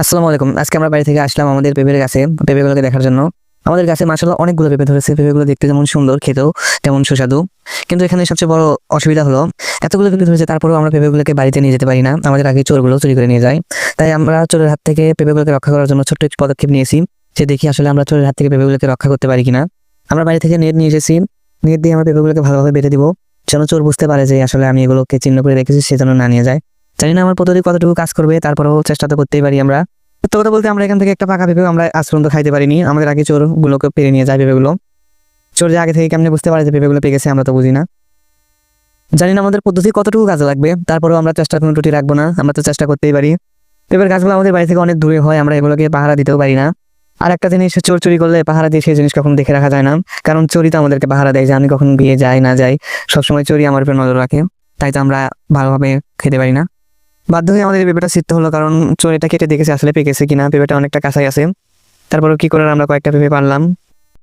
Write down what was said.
আসসালামু আলাইকুম। আজকে আমরা বাড়ি থেকে আসলাম আমাদের পেঁপের গাছে, পেঁপেগুলোকে দেখার জন্য। আমাদের গাছে মাশাআল্লাহ অনেকগুলো পেঁপে ধরেছে। পেঁপেগুলো দেখতে যেমন সুন্দর, খেতেও তেমন সুস্বাদু। কিন্তু এখানে সবচেয়ে বড় অসুবিধা হলো এতগুলো পেঁপে ধরেছে, তারপরেও আমরা পেঁপেগুলোকে বাড়িতে নিয়ে যেতে পারি না। আমাদের আগে চোরগুলো চুরি করে নিয়ে যায়। তাই আমরা চোরের হাত থেকে পেঁপেগুলোকে রক্ষা করার জন্য ছোট্ট একটি পদক্ষেপ নিয়েছি, যে দেখি আসলে আমরা চোরের হাত থেকে পেঁপেগুলোকে রক্ষা করতে পারি কিনা। আমরা বাড়ি থেকে নেট নিয়ে এসেছি। নেট দিয়ে আমরা পেঁপেগুলোকে ভালোভাবে বেঁধে দিব, যেন চোর বুঝতে পারে যে আসলে আমি এগুলোকে চিহ্ন করে রেখেছি, সেজন্য না নিয়ে যায়। জানি না আমার পদ্ধতি কতটুকু কাজ করবে, তারপরেও চেষ্টা তো করতেই পারি আমরা। সত্য কথা বলতে আমরা এখান থেকে একটা পাকা পেঁপে আমরা আজ পর্যন্ত খাইতে পারিনি। আমাদের আগে চোর গুলোকে পেরে নিয়ে যায় পেঁপেগুলো। চোর যে আগে থেকে কেমনে বুঝতে পারে যে পেঁপেগুলো পেয়ে গেছে, আমরা তো বুঝি না। জানি না আমাদের পদ্ধতি কতটুকু কাজে লাগবে, তারপরেও আমরা চেষ্টার কোনো ত্রুটি রাখবো না। আমরা তো চেষ্টা করতেই পারি। পেঁপের গাছগুলো আমাদের বাড়ি থেকে অনেক দূরে হয়, আমরা এগুলোকে পাহারা দিতেও পারি না। আর একটা জিনিস, চোর চুরি করলে পাহারা দিয়ে সেই জিনিস কখনো দেখে রাখা যায় না, কারণ চোরই তো আমাদেরকে পাহারা দেয় যে আমি কখন বিয়ে যাই না যাই, সবসময় চোরই আমার উপর নজর রাখে। তাই তো আমরা ভালোভাবে খেতে পারি না। বাধ্য হয়ে আমাদের এই পেঁপেটা ছিঁড়তে হলো, কারণ চোর এটা কেটে দেখেছে আসলে পেকেছে কিনা। পেঁপেটা অনেকটা কাঁচাই আছে, তারপরে কি করে আমরা কয়েকটা পেঁপে পারলাম।